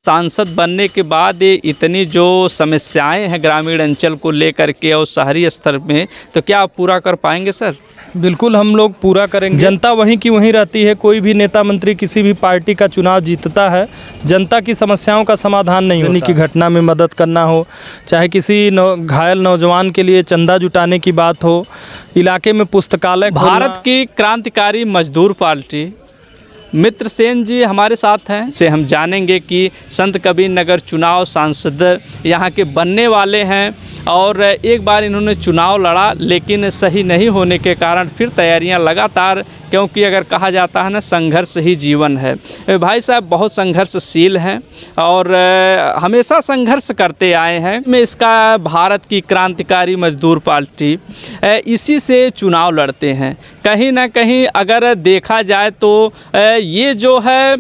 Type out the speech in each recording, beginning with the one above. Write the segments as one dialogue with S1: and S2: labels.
S1: सांसद बनने के बाद ये इतनी जो समस्याएं हैं ग्रामीण अंचल को लेकर के और शहरी स्तर में, तो क्या आप पूरा कर पाएंगे सर?
S2: बिल्कुल हम लोग पूरा करेंगे। जनता वहीं की वहीं रहती है। कोई भी नेता मंत्री किसी भी पार्टी का चुनाव जीतता है, जनता की समस्याओं का समाधान नहीं होता। की घटना में मदद करना हो, चाहे किसी घायल नौजवान के लिए चंदा जुटाने की बात हो, इलाके में पुस्तकालय।
S1: भारत की क्रांतिकारी मजदूर पार्टी मित्र सेन जी हमारे साथ हैं, से हम जानेंगे कि संत कबीर नगर चुनाव सांसद यहाँ के बनने वाले हैं और एक बार इन्होंने चुनाव लड़ा लेकिन सही नहीं होने के कारण फिर तैयारियां लगातार, क्योंकि अगर कहा जाता है ना संघर्ष ही जीवन है। भाई साहब बहुत संघर्षशील हैं और हमेशा संघर्ष करते आए हैं। में इसका भारत की क्रांतिकारी मजदूर पार्टी इसी से चुनाव लड़ते हैं। कहीं ना कहीं अगर देखा जाए तो ये जो है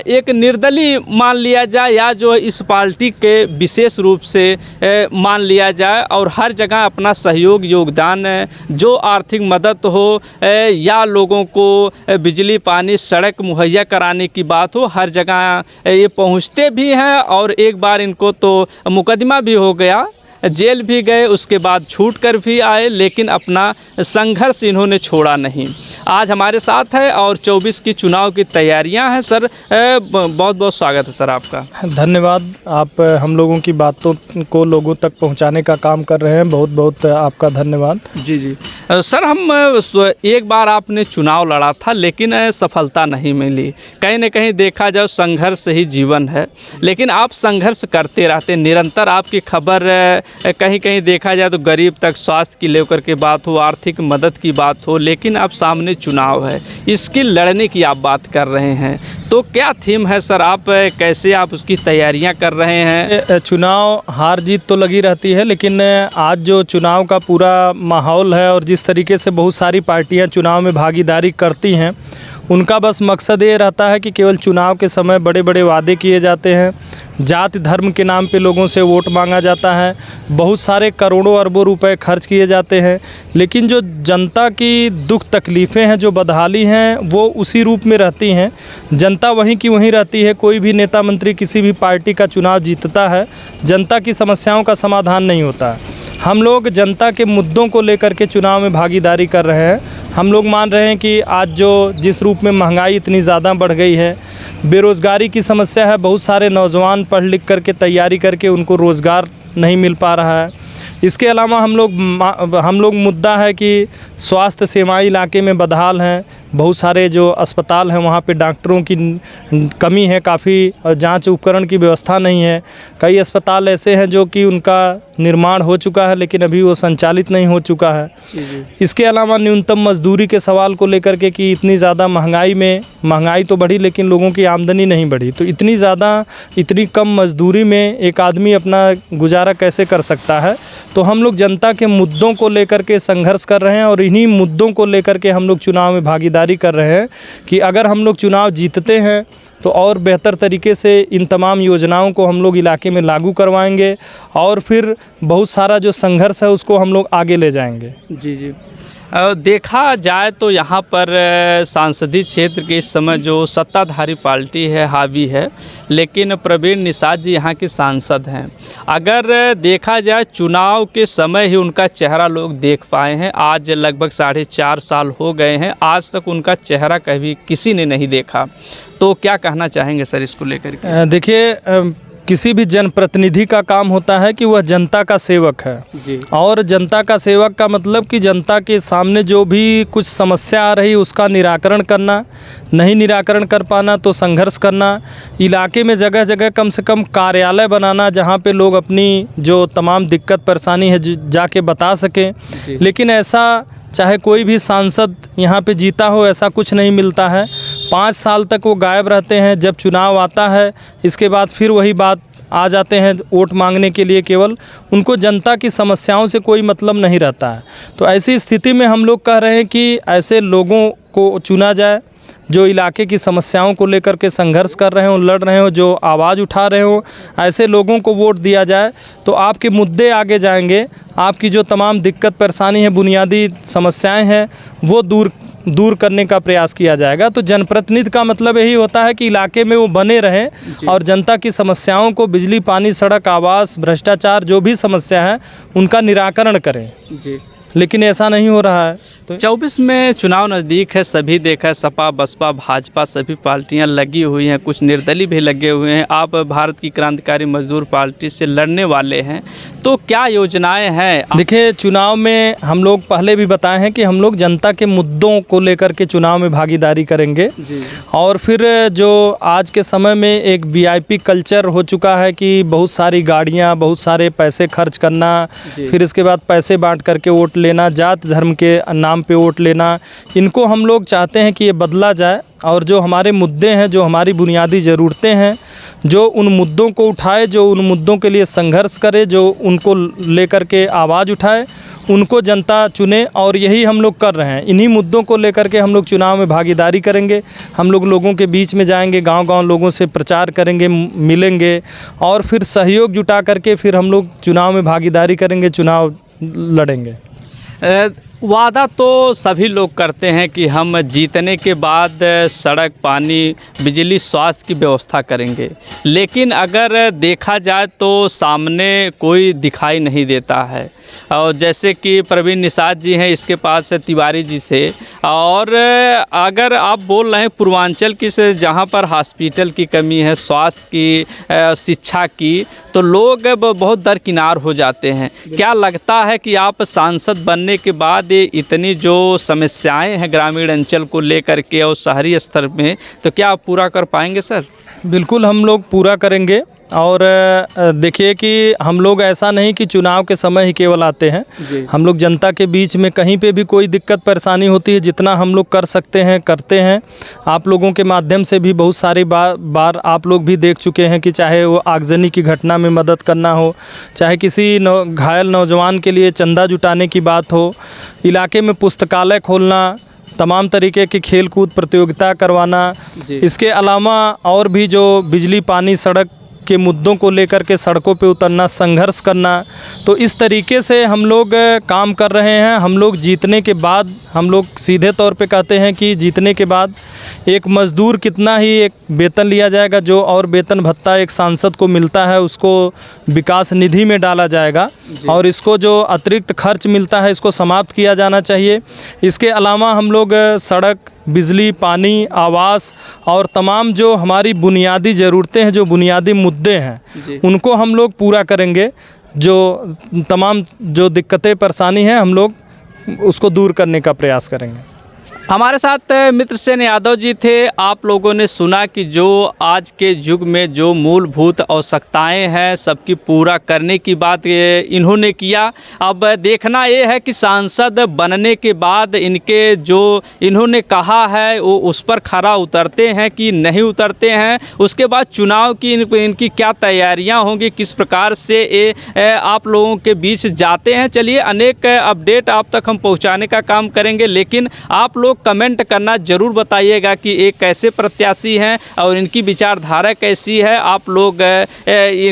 S1: एक निर्दलीय मान लिया जाए या जो इस पार्टी के विशेष रूप से मान लिया जाए और हर जगह अपना सहयोग योगदान, जो आर्थिक मदद हो या लोगों को बिजली पानी सड़क मुहैया कराने की बात हो, हर जगह ये पहुंचते भी हैं और एक बार इनको तो मुकदमा भी हो गया, जेल भी गए, उसके बाद छूट कर भी आए, लेकिन अपना संघर्ष इन्होंने छोड़ा नहीं। आज हमारे साथ है और 24 की चुनाव की तैयारियां हैं। सर बहुत बहुत स्वागत है सर आपका। धन्यवाद।
S2: आप हम लोगों की बातों को लोगों तक पहुंचाने का काम कर रहे हैं, बहुत बहुत आपका धन्यवाद।
S1: जी जी सर, हम एक बार आपने चुनाव लड़ा था लेकिन सफलता नहीं मिली। कहीं ना कहीं देखा जाए संघर्ष ही जीवन है, लेकिन आप संघर्ष करते रहते निरंतर। आपकी खबर कहीं कहीं देखा जाए तो गरीब तक स्वास्थ्य की लेकर के बात हो, आर्थिक मदद की बात हो, लेकिन अब सामने चुनाव है, इसकी लड़ने की आप बात कर रहे हैं, तो क्या थीम है सर? आप कैसे आप उसकी तैयारियां कर रहे हैं?
S2: चुनाव हार जीत तो लगी रहती है, लेकिन आज जो चुनाव का पूरा माहौल है और जिस तरीके से बहुत सारी पार्टियां चुनाव में भागीदारी करती हैं, उनका बस मकसद ये रहता है कि केवल चुनाव के समय बड़े बड़े वादे किए जाते हैं, जाति धर्म के नाम पे लोगों से वोट मांगा जाता है, बहुत सारे करोड़ों अरबों रुपए खर्च किए जाते हैं, लेकिन जो जनता की दुख तकलीफ़ें हैं, जो बदहाली हैं, वो उसी रूप में रहती हैं। जनता वहीं की वहीं रहती है। कोई भी नेता मंत्री किसी भी पार्टी का चुनाव जीतता है, जनता की समस्याओं का समाधान नहीं होता है। हम लोग जनता के मुद्दों को लेकर के चुनाव में भागीदारी कर रहे हैं। हम लोग मान रहे हैं कि आज जो जिस रूप में महंगाई इतनी ज़्यादा बढ़ गई है, बेरोज़गारी की समस्या है, बहुत सारे नौजवान पढ़ लिख करके तैयारी करके उनको रोज़गार नहीं मिल पा रहा है। इसके अलावा हम लोग मुद्दा है कि स्वास्थ्य सेवाएं इलाके में बदहाल हैं, बहुत सारे जो अस्पताल हैं वहाँ पे डॉक्टरों की कमी है काफ़ी, और जांच उपकरण की व्यवस्था नहीं है। कई अस्पताल ऐसे हैं जो कि उनका निर्माण हो चुका है लेकिन अभी वो संचालित नहीं हो चुका है। इसके अलावा न्यूनतम मजदूरी के सवाल को लेकर के कि इतनी ज़्यादा महंगाई तो बढ़ी लेकिन लोगों की आमदनी नहीं बढ़ी, तो इतनी कम मजदूरी में एक आदमी अपना गुजारा कैसे कर सकता है? तो हम लोग जनता के मुद्दों को लेकर के संघर्ष कर रहे हैं और इन्हीं मुद्दों को लेकर के हम लोग चुनाव में भागीदारी कर रहे हैं कि अगर हम लोग चुनाव जीतते हैं तो और बेहतर तरीके से इन तमाम योजनाओं को हम लोग इलाके में लागू करवाएंगे और फिर बहुत सारा जो संघर्ष है उसको हम लोग आगे ले जाएंगे।
S1: जी जी देखा जाए तो यहाँ पर सांसदीय क्षेत्र के इस समय जो सत्ताधारी पार्टी है हावी है, लेकिन प्रवीण निषाद जी यहाँ के सांसद हैं। अगर देखा जाए चुनाव के समय ही उनका चेहरा लोग देख पाए हैं। आज लगभग 4.5 साल हो गए हैं, आज तक उनका चेहरा कभी किसी ने नहीं देखा। तो क्या कहना चाहेंगे सर इसको लेकर के?
S2: देखिए, किसी भी जनप्रतिनिधि का काम होता है कि वह जनता का सेवक है
S1: जी।
S2: और जनता का सेवक का मतलब कि जनता के सामने जो भी कुछ समस्या आ रही उसका निराकरण करना, नहीं निराकरण कर पाना तो संघर्ष करना, इलाके में जगह जगह कम से कम कार्यालय बनाना जहां पे लोग अपनी जो तमाम दिक्कत परेशानी है जाके बता सकें। लेकिन ऐसा चाहे कोई भी सांसद यहाँ पे जीता हो ऐसा कुछ नहीं मिलता है। 5 साल तक वो गायब रहते हैं। जब चुनाव आता है इसके बाद फिर वही बात आ जाते हैं वोट मांगने के लिए, केवल उनको जनता की समस्याओं से कोई मतलब नहीं रहता है। तो ऐसी स्थिति में हम लोग कह रहे हैं कि ऐसे लोगों को चुना जाए जो इलाके की समस्याओं को लेकर के संघर्ष कर रहे हों, लड़ रहे हों, जो आवाज़ उठा रहे हों, ऐसे लोगों को वोट दिया जाए तो आपके मुद्दे आगे जाएंगे, आपकी जो तमाम दिक्कत परेशानी है, बुनियादी समस्याएं हैं वो दूर दूर करने का प्रयास किया जाएगा। तो जनप्रतिनिधि का मतलब यही होता है कि इलाके में वो बने रहें और जनता की समस्याओं को, बिजली, पानी, सड़क, आवास, भ्रष्टाचार, जो भी समस्या है उनका निराकरण करें
S1: जी।
S2: लेकिन ऐसा नहीं हो रहा है। तो
S1: 24 में चुनाव नज़दीक है, सभी देखा है, सपा, बसपा, भाजपा सभी पार्टियां लगी हुई हैं, कुछ निर्दलीय भी लगे हुए हैं। आप भारत की क्रांतिकारी मजदूर पार्टी से लड़ने वाले हैं, तो क्या योजनाएं हैं?
S2: देखिए, चुनाव में हम लोग पहले भी बताए हैं कि हम लोग जनता के मुद्दों को लेकर के चुनाव में भागीदारी करेंगे
S1: जी।
S2: और फिर जो आज के समय में एक वीआईपी कल्चर हो चुका है कि बहुत सारी गाड़ियां, बहुत सारे पैसे खर्च करना, फिर इसके बाद पैसे बांट करके वोट लेना, जात धर्म के नाम पे वोट लेना, इनको हम लोग चाहते हैं कि ये बदला जाए और जो हमारे मुद्दे हैं, जो हमारी बुनियादी ज़रूरतें हैं, जो उन मुद्दों को उठाए, जो उन मुद्दों के लिए संघर्ष करे, जो उनको लेकर के आवाज़ उठाए, उनको जनता चुने और यही हम लोग कर रहे हैं। इन्हीं मुद्दों को लेकर के हम लोग चुनाव में भागीदारी करेंगे। हम लोग लोगों के बीच में जाएंगे, गांव-गांव लोगों से प्रचार करेंगे, मिलेंगे और फिर सहयोग जुटा करके फिर हम लोग चुनाव में भागीदारी करेंगे, चुनाव लड़ेंगे।
S1: वादा तो सभी लोग करते हैं कि हम जीतने के बाद सड़क, पानी, बिजली, स्वास्थ्य की व्यवस्था करेंगे, लेकिन अगर देखा जाए तो सामने कोई दिखाई नहीं देता है। और जैसे कि प्रवीण निषाद जी हैं, इसके पास तिवारी जी से, और अगर आप बोल रहे हैं पूर्वांचल की से जहाँ पर हॉस्पिटल की कमी है, स्वास्थ्य की, शिक्षा की, तो लोग बहुत दरकिनार हो जाते हैं। क्या लगता है कि आप सांसद बनने के बाद इतनी जो समस्याएं हैं ग्रामीण अंचल को लेकर के और शहरी स्तर में, तो क्या आप पूरा कर पाएंगे सर?
S2: बिल्कुल, हम लोग पूरा करेंगे। और देखिए कि हम लोग ऐसा नहीं कि चुनाव के समय ही केवल आते हैं, हम लोग जनता के बीच में कहीं पे भी कोई दिक्कत परेशानी होती है, जितना हम लोग कर सकते हैं करते हैं। आप लोगों के माध्यम से भी बहुत सारी बार आप लोग भी देख चुके हैं कि चाहे वो आगजनी की घटना में मदद करना हो, चाहे किसी घायल नौजवान के लिए चंदा जुटाने की बात हो, इलाके में पुस्तकालय खोलना, तमाम तरीके की खेल कूद प्रतियोगिता करवाना, इसके अलावा और भी जो बिजली, पानी, सड़क के मुद्दों को लेकर के सड़कों पे उतरना, संघर्ष करना। तो इस तरीके से हम लोग काम कर रहे हैं। हम लोग जीतने के बाद, हम लोग सीधे तौर पे कहते हैं कि जीतने के बाद एक मज़दूर कितना ही एक वेतन लिया जाएगा, जो और वेतन भत्ता एक सांसद को मिलता है उसको विकास निधि में डाला जाएगा और इसको जो अतिरिक्त खर्च मिलता है इसको समाप्त किया जाना चाहिए। इसके अलावा हम लोग सड़क, बिजली, पानी, आवास और तमाम जो हमारी बुनियादी ज़रूरतें हैं, जो बुनियादी मुद्दे हैं, उनको हम लोग पूरा करेंगे। जो तमाम जो दिक्कतें परेशानी हैं, हम लोग उसको दूर करने का प्रयास करेंगे।
S1: हमारे साथ मित्रसेन यादव जी थे। आप लोगों ने सुना कि जो आज के युग में जो मूलभूत आवश्यकताएं हैं सबकी पूरा करने की बात इन्होंने किया। अब देखना ये है कि सांसद बनने के बाद इनके जो इन्होंने कहा है वो उस पर खरा उतरते हैं कि नहीं उतरते हैं। उसके बाद चुनाव की इनकी क्या तैयारियां होंगी, किस प्रकार से ये आप लोगों के बीच जाते हैं। चलिए, अनेक अपडेट आप तक हम पहुँचाने का काम करेंगे, लेकिन आप लोग कमेंट करना जरूर बताइएगा कि ये कैसे प्रत्याशी हैं और इनकी विचारधारा कैसी है। आप लोग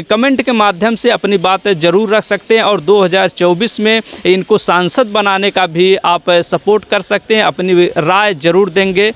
S1: कमेंट के माध्यम से अपनी बात जरूर रख सकते हैं और 2024 में इनको सांसद बनाने का भी आप सपोर्ट कर सकते हैं, अपनी राय जरूर देंगे।